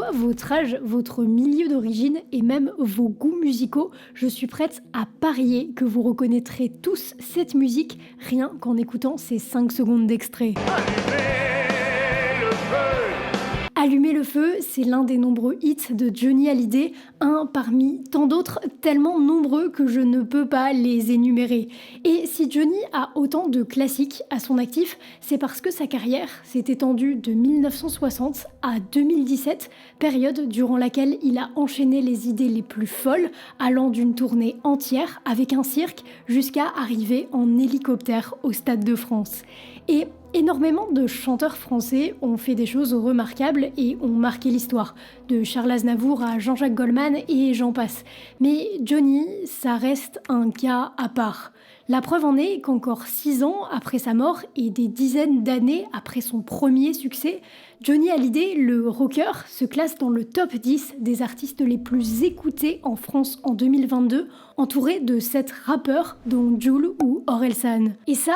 soit votre âge, votre milieu d'origine et même vos goûts musicaux, je suis prête à parier que vous reconnaîtrez tous cette musique rien qu'en écoutant ces 5 secondes d'extrait. Allumer le feu, c'est l'un des nombreux hits de Johnny Hallyday, un parmi tant d'autres tellement nombreux que je ne peux pas les énumérer. Et si Johnny a autant de classiques à son actif, c'est parce que sa carrière s'est étendue de 1960 à 2017, période durant laquelle il a enchaîné les idées les plus folles, allant d'une tournée entière avec un cirque jusqu'à arriver en hélicoptère au Stade de France. Et énormément de chanteurs français ont fait des choses remarquables et ont marqué l'histoire, de Charles Aznavour à Jean-Jacques Goldman et j'en passe. Mais Johnny, ça reste un cas à part. La preuve en est qu'encore 6 ans après sa mort et des dizaines d'années après son premier succès, Johnny Hallyday, le rocker, se classe dans le top 10 des artistes les plus écoutés en France en 2022, entouré de 7 rappeurs dont Jul ou Orelsan. Et ça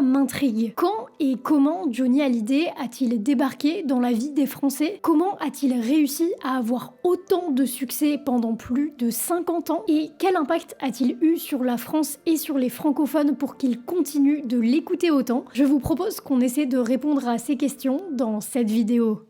m'intrigue. Quand et comment Johnny Hallyday a-t-il débarqué dans la vie des Français? Comment a-t-il réussi à avoir autant de succès pendant plus de 50 ans? Et quel impact a-t-il eu sur la France et sur les francophones pour qu'ils continuent de l'écouter autant? Je vous propose qu'on essaie de répondre à ces questions dans cette vidéo.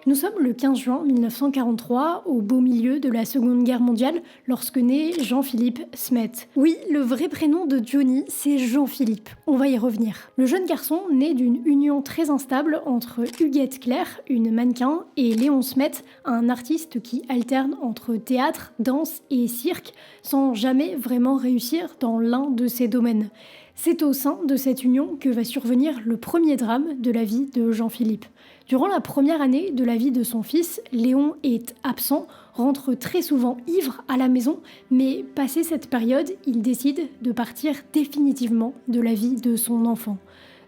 Nous sommes le 15 juin 1943, au beau milieu de la Seconde Guerre mondiale, lorsque naît Jean-Philippe Smet. Oui, le vrai prénom de Johnny, c'est Jean-Philippe. On va y revenir. Le jeune garçon naît d'une union très instable entre Huguette Claire, une mannequin, et Léon Smet, un artiste qui alterne entre théâtre, danse et cirque, sans jamais vraiment réussir dans l'un de ces domaines. C'est au sein de cette union que va survenir le premier drame de la vie de Jean-Philippe. Durant la première année de la vie de son fils, Léon est absent, rentre très souvent ivre à la maison, mais passé cette période, il décide de partir définitivement de la vie de son enfant.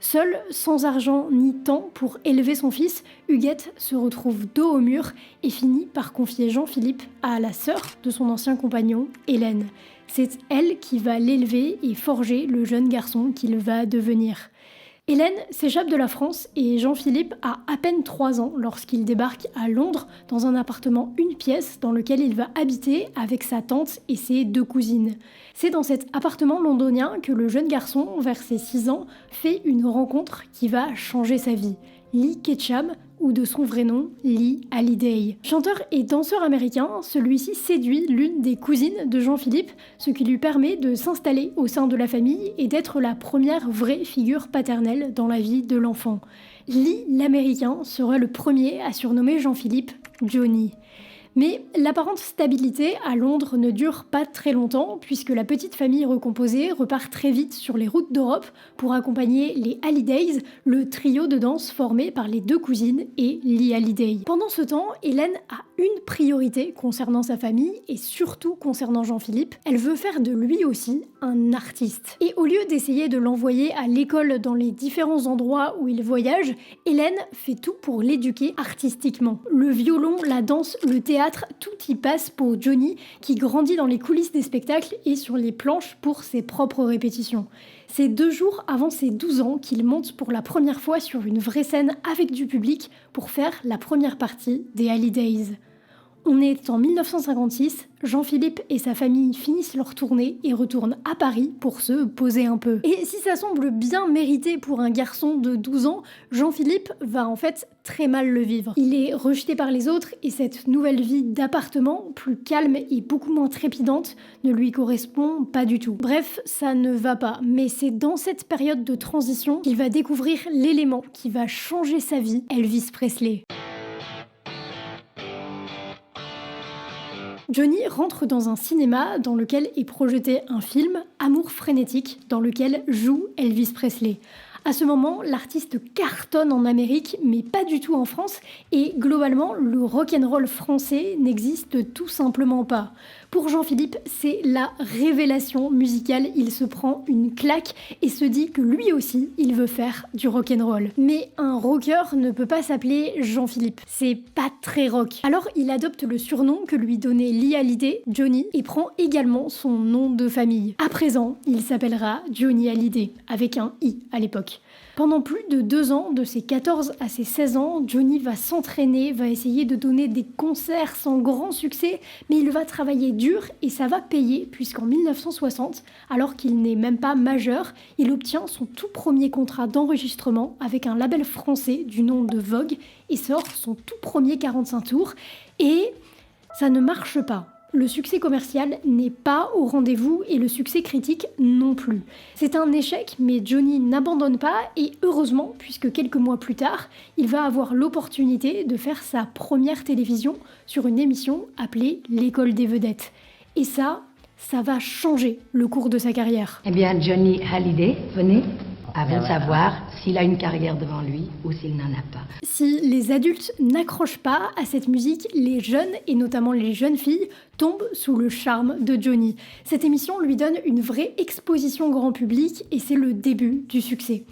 Seul, sans argent ni temps pour élever son fils, Huguette se retrouve dos au mur et finit par confier Jean-Philippe à la sœur de son ancien compagnon, Hélène. C'est elle qui va l'élever et forger le jeune garçon qu'il va devenir. Hélène s'échappe de la France et Jean-Philippe a à peine 3 ans lorsqu'il débarque à Londres dans un appartement une pièce dans lequel il va habiter avec sa tante et ses 2 cousines. C'est dans cet appartement londonien que le jeune garçon, vers ses 6 ans, fait une rencontre qui va changer sa vie. Lee Ketchum, ou de son vrai nom, Lee Hallyday. Chanteur et danseur américain, celui-ci séduit l'une des cousines de Jean-Philippe, ce qui lui permet de s'installer au sein de la famille et d'être la première vraie figure paternelle dans la vie de l'enfant. Lee, l'américain, sera le premier à surnommer Jean-Philippe Johnny. Mais l'apparente stabilité à Londres ne dure pas très longtemps puisque la petite famille recomposée repart très vite sur les routes d'Europe pour accompagner les Hallydays, le trio de danse formé par les 2 cousines et Lee Hallyday. Pendant ce temps, Hélène a une priorité concernant sa famille et surtout concernant Jean-Philippe. Elle veut faire de lui aussi un artiste. Et au lieu d'essayer de l'envoyer à l'école dans les différents endroits où il voyage, Hélène fait tout pour l'éduquer artistiquement. Le violon, la danse, le théâtre, tout y passe pour Johnny qui grandit dans les coulisses des spectacles et sur les planches pour ses propres répétitions. C'est 2 jours avant ses 12 ans qu'il monte pour la première fois sur une vraie scène avec du public pour faire la première partie des Hallydays. On est en 1956, Jean-Philippe et sa famille finissent leur tournée et retournent à Paris pour se poser un peu. Et si ça semble bien mérité pour un garçon de 12 ans, Jean-Philippe va en fait très mal le vivre. Il est rejeté par les autres et cette nouvelle vie d'appartement, plus calme et beaucoup moins trépidante, ne lui correspond pas du tout. Bref, ça ne va pas, mais c'est dans cette période de transition qu'il va découvrir l'élément qui va changer sa vie, Elvis Presley. Johnny rentre dans un cinéma dans lequel est projeté un film, Amour frénétique, dans lequel joue Elvis Presley. À ce moment, l'artiste cartonne en Amérique, mais pas du tout en France, et globalement, le rock'n'roll français n'existe tout simplement pas. Pour Jean-Philippe, c'est la révélation musicale, il se prend une claque et se dit que lui aussi, il veut faire du rock'n'roll. Mais un rocker ne peut pas s'appeler Jean-Philippe, c'est pas très rock. Alors il adopte le surnom que lui donnait Lee Hallyday, Johnny, et prend également son nom de famille. À présent, il s'appellera Johnny Hallyday, avec un I à l'époque. Pendant plus de 2 ans, de ses 14 à ses 16 ans, Johnny va s'entraîner, va essayer de donner des concerts sans grand succès, mais il va travailler dur et ça va payer, puisqu'en 1960, alors qu'il n'est même pas majeur, il obtient son tout premier contrat d'enregistrement avec un label français du nom de Vogue et sort son tout premier 45 tours. Et ça ne marche pas. Le succès commercial n'est pas au rendez-vous et le succès critique non plus. C'est un échec, mais Johnny n'abandonne pas et heureusement, puisque quelques mois plus tard, il va avoir l'opportunité de faire sa première télévision sur une émission appelée L'école des vedettes. Et ça va changer le cours de sa carrière. Eh bien, Johnny Hallyday, venez, avant de savoir s'il a une carrière devant lui ou s'il n'en a pas. Si les adultes n'accrochent pas à cette musique, les jeunes, et notamment les jeunes filles, tombent sous le charme de Johnny. Cette émission lui donne une vraie exposition grand public et c'est le début du succès.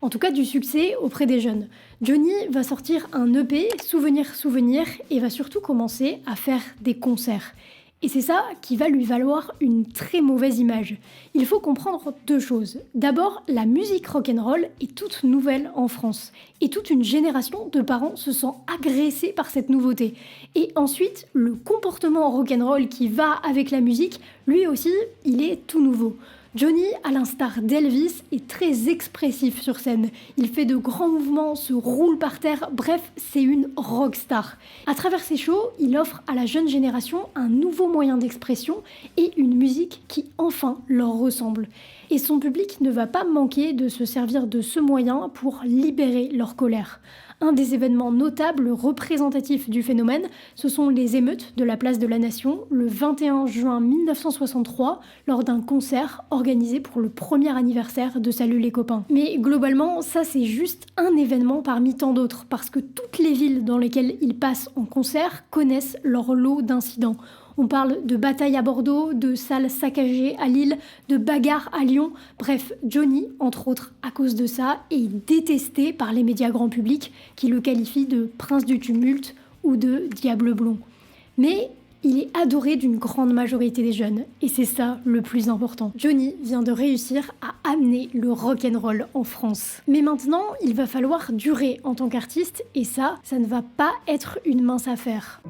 En tout cas du succès auprès des jeunes. Johnny va sortir un EP, Souvenir, et va surtout commencer à faire des concerts. Et c'est ça qui va lui valoir une très mauvaise image. Il faut comprendre 2 choses. D'abord, la musique rock'n'roll est toute nouvelle en France. Et toute une génération de parents se sent agressés par cette nouveauté. Et ensuite, le comportement rock'n'roll qui va avec la musique, lui aussi, il est tout nouveau. Johnny, à l'instar d'Elvis, est très expressif sur scène. Il fait de grands mouvements, se roule par terre, bref, c'est une rockstar. À travers ses shows, il offre à la jeune génération un nouveau moyen d'expression et une musique qui enfin leur ressemble. Et son public ne va pas manquer de se servir de ce moyen pour libérer leur colère. Un des événements notables représentatifs du phénomène, ce sont les émeutes de la place de la Nation le 21 juin 1963 lors d'un concert organisé pour le premier anniversaire de Salut les copains. Mais globalement, ça c'est juste un événement parmi tant d'autres parce que toutes les villes dans lesquelles il passe en concert connaissent leur lot d'incidents. On parle de batailles à Bordeaux, de salles saccagées à Lille, de bagarres à Lyon. Bref, Johnny, entre autres à cause de ça, est détesté par les médias grand public qui le qualifient de prince du tumulte ou de diable blond. Mais il est adoré d'une grande majorité des jeunes et c'est ça le plus important. Johnny vient de réussir à amener le rock'n'roll en France. Mais maintenant, il va falloir durer en tant qu'artiste et ça ne va pas être une mince affaire.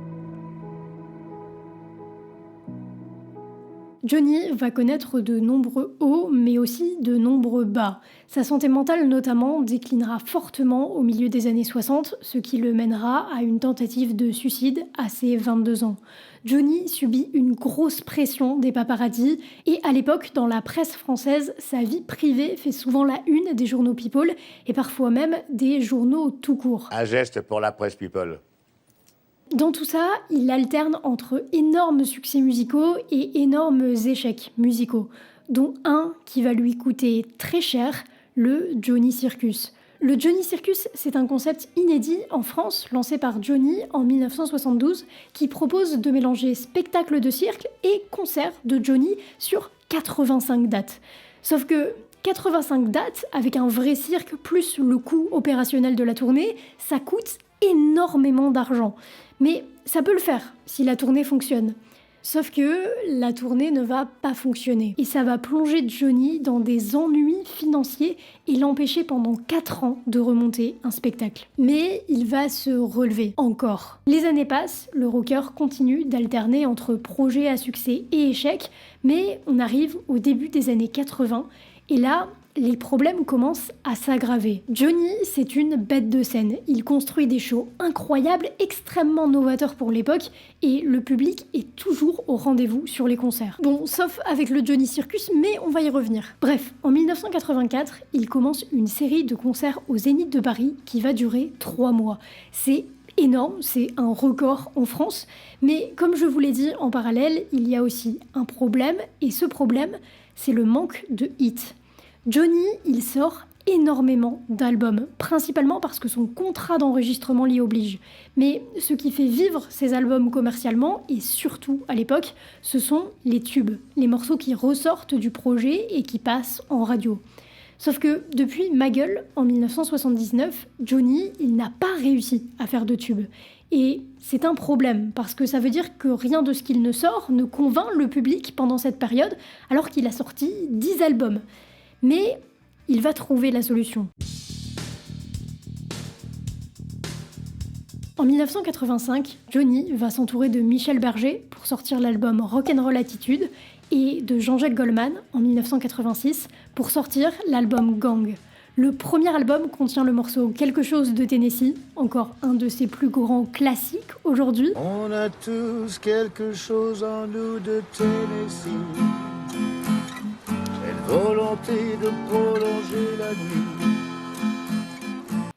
Johnny va connaître de nombreux hauts, mais aussi de nombreux bas. Sa santé mentale notamment déclinera fortement au milieu des années 60, ce qui le mènera à une tentative de suicide à ses 22 ans. Johnny subit une grosse pression des paparazzis et à l'époque, dans la presse française, sa vie privée fait souvent la une des journaux People et parfois même des journaux tout court. Un geste pour la presse People. Dans tout ça, il alterne entre énormes succès musicaux et énormes échecs musicaux, dont un qui va lui coûter très cher, le Johnny Circus. Le Johnny Circus, c'est un concept inédit en France, lancé par Johnny en 1972, qui propose de mélanger spectacle de cirque et concert de Johnny sur 85 dates. Sauf que 85 dates, avec un vrai cirque, plus le coût opérationnel de la tournée, ça coûte énormément d'argent. Mais ça peut le faire si la tournée fonctionne. Sauf que la tournée ne va pas fonctionner. Et ça va plonger Johnny dans des ennuis financiers et l'empêcher pendant 4 ans de remonter un spectacle. Mais il va se relever encore. Les années passent, le rocker continue d'alterner entre projets à succès et échecs, mais on arrive au début des années 80 et là, les problèmes commencent à s'aggraver. Johnny, c'est une bête de scène. Il construit des shows incroyables, extrêmement novateurs pour l'époque, et le public est toujours au rendez-vous sur les concerts. Bon, sauf avec le Johnny Circus, mais on va y revenir. Bref, en 1984, il commence une série de concerts au Zénith de Paris qui va durer 3 mois. C'est énorme, c'est un record en France, mais comme je vous l'ai dit en parallèle, il y a aussi un problème, et ce problème, c'est le manque de hits. Johnny, il sort énormément d'albums, principalement parce que son contrat d'enregistrement l'y oblige. Mais ce qui fait vivre ces albums commercialement, et surtout à l'époque, ce sont les tubes, les morceaux qui ressortent du projet et qui passent en radio. Sauf que depuis Ma Gueule, en 1979, Johnny, il n'a pas réussi à faire de tubes. Et c'est un problème, parce que ça veut dire que rien de ce qu'il ne sort ne convainc le public pendant cette période, alors qu'il a sorti 10 albums. Mais il va trouver la solution. En 1985, Johnny va s'entourer de Michel Berger pour sortir l'album Rock'n'Roll Attitude et de Jean-Jacques Goldman en 1986 pour sortir l'album Gang. Le premier album contient le morceau Quelque chose de Tennessee, encore un de ses plus grands classiques aujourd'hui. On a tous quelque chose en nous de Tennessee, cette volonté de prolonger la nuit.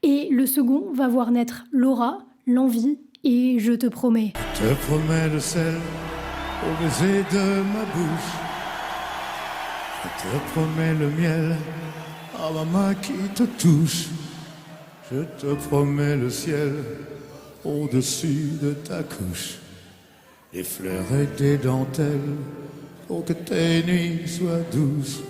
Et le second va voir naître Laura, L'envie et Je te promets. Je te promets le sel au baiser de ma bouche. Je te promets le miel à ma main qui te touche. Je te promets le ciel au-dessus de ta couche. Des fleurs et des dentelles pour que tes nuits soient douces.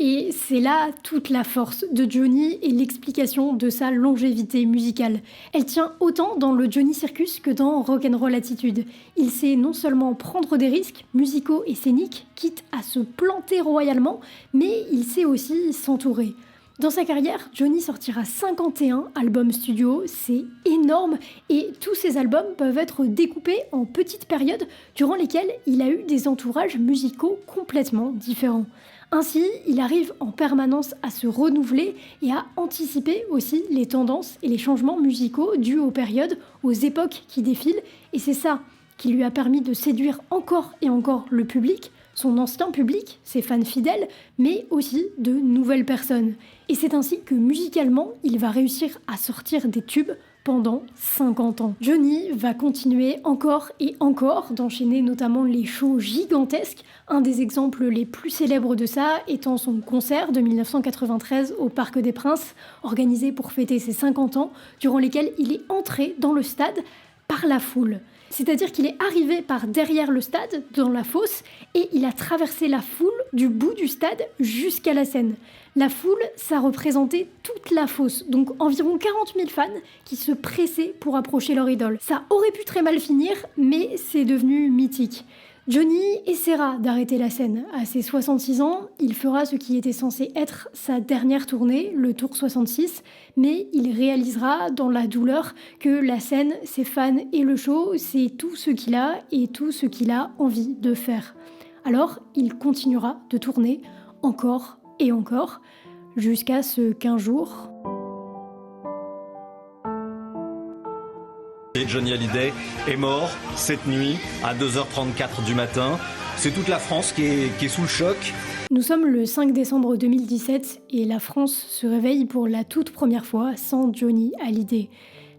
Et c'est là toute la force de Johnny et l'explication de sa longévité musicale. Elle tient autant dans le Johnny Circus que dans Rock'n'Roll Attitude. Il sait non seulement prendre des risques musicaux et scéniques, quitte à se planter royalement, mais il sait aussi s'entourer. Dans sa carrière, Johnny sortira 51 albums studio, c'est énorme, et tous ces albums peuvent être découpés en petites périodes durant lesquelles il a eu des entourages musicaux complètement différents. Ainsi, il arrive en permanence à se renouveler et à anticiper aussi les tendances et les changements musicaux dus aux périodes, aux époques qui défilent, et c'est ça qui lui a permis de séduire encore et encore le public, son ancien public, ses fans fidèles, mais aussi de nouvelles personnes. Et c'est ainsi que musicalement, il va réussir à sortir des tubes pendant 50 ans. Johnny va continuer encore et encore d'enchaîner notamment les shows gigantesques, un des exemples les plus célèbres de ça étant son concert de 1993 au Parc des Princes, organisé pour fêter ses 50 ans, durant lesquels il est entré dans le stade par la foule. C'est-à-dire qu'il est arrivé par derrière le stade, dans la fosse, et il a traversé la foule du bout du stade jusqu'à la scène. La foule, ça représentait toute la fosse, donc environ 40 000 fans qui se pressaient pour approcher leur idole. Ça aurait pu très mal finir, mais c'est devenu mythique. Johnny essaiera d'arrêter la scène. À ses 66 ans, il fera ce qui était censé être sa dernière tournée, le Tour 66, mais il réalisera dans la douleur que la scène, ses fans et le show, c'est tout ce qu'il a et tout ce qu'il a envie de faire. Alors, il continuera de tourner encore et encore, jusqu'à ce qu'un jour... Johnny Hallyday est mort cette nuit à 2h34 du matin. C'est toute la France qui est sous le choc. Nous sommes le 5 décembre 2017 et la France se réveille pour la toute première fois sans Johnny Hallyday.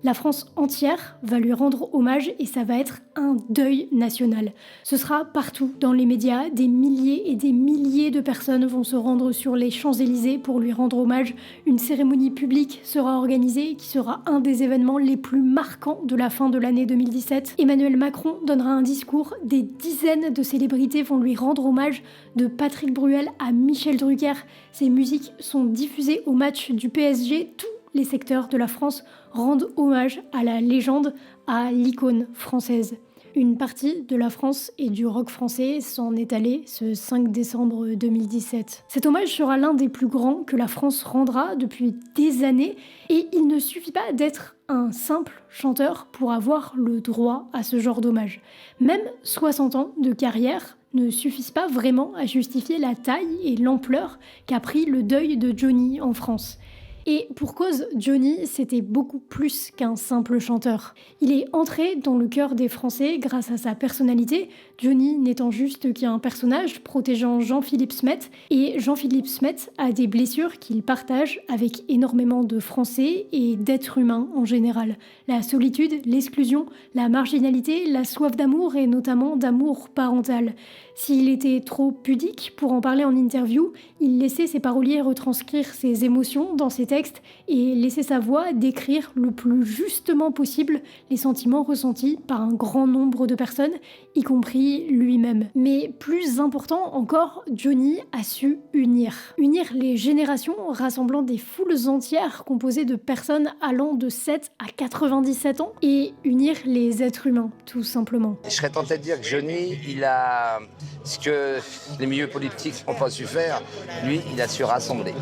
La France entière va lui rendre hommage et ça va être un deuil national. Ce sera partout dans les médias, des milliers et des milliers de personnes vont se rendre sur les Champs-Élysées pour lui rendre hommage. Une cérémonie publique sera organisée qui sera un des événements les plus marquants de la fin de l'année 2017. Emmanuel Macron donnera un discours, des dizaines de célébrités vont lui rendre hommage, de Patrick Bruel à Michel Drucker. Ces musiques sont diffusées au match du PSG, tous les secteurs de la France rendent hommage à la légende, à l'icône française. Une partie de la France et du rock français s'en est allée ce 5 décembre 2017. Cet hommage sera l'un des plus grands que la France rendra depuis des années et il ne suffit pas d'être un simple chanteur pour avoir le droit à ce genre d'hommage. Même 60 ans de carrière ne suffisent pas vraiment à justifier la taille et l'ampleur qu'a pris le deuil de Johnny en France. Et pour cause, Johnny, c'était beaucoup plus qu'un simple chanteur. Il est entré dans le cœur des Français grâce à sa personnalité, Johnny n'étant juste qu'un personnage protégeant Jean-Philippe Smet, et Jean-Philippe Smet a des blessures qu'il partage avec énormément de Français et d'êtres humains en général. La solitude, l'exclusion, la marginalité, la soif d'amour et notamment d'amour parental. S'il était trop pudique pour en parler en interview, il laissait ses paroliers retranscrire ses émotions dans ses textes et laissait sa voix décrire le plus justement possible les sentiments ressentis par un grand nombre de personnes, y compris lui-même. Mais plus important encore, Johnny a su unir. Unir les générations, rassemblant des foules entières composées de personnes allant de 7 à 97 ans, et unir les êtres humains, tout simplement. Je serais tenté de dire que Johnny, il a ce que les milieux politiques n'ont pas su faire. Lui, il a su rassembler.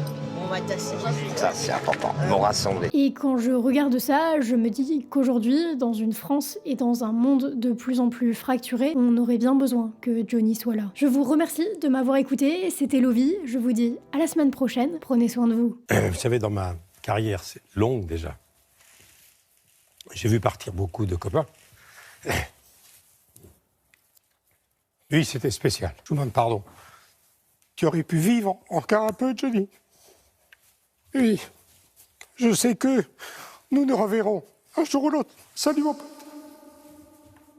va être assis. Ça, c'est important. Nous rassembler. Et quand je regarde ça, je me dis qu'aujourd'hui, dans une France et dans un monde de plus en plus fracturé, on aurait bien besoin que Johnny soit là. Je vous remercie de m'avoir écouté, c'était Lovie, je vous dis à la semaine prochaine, prenez soin de vous. Vous savez, dans ma carrière, c'est longue déjà. J'ai vu partir beaucoup de copains. Lui, c'était spécial. Je vous demande pardon. Tu aurais pu vivre encore un peu, Johnny. Oui, je sais que nous nous reverrons un jour ou l'autre. Salut mon pote.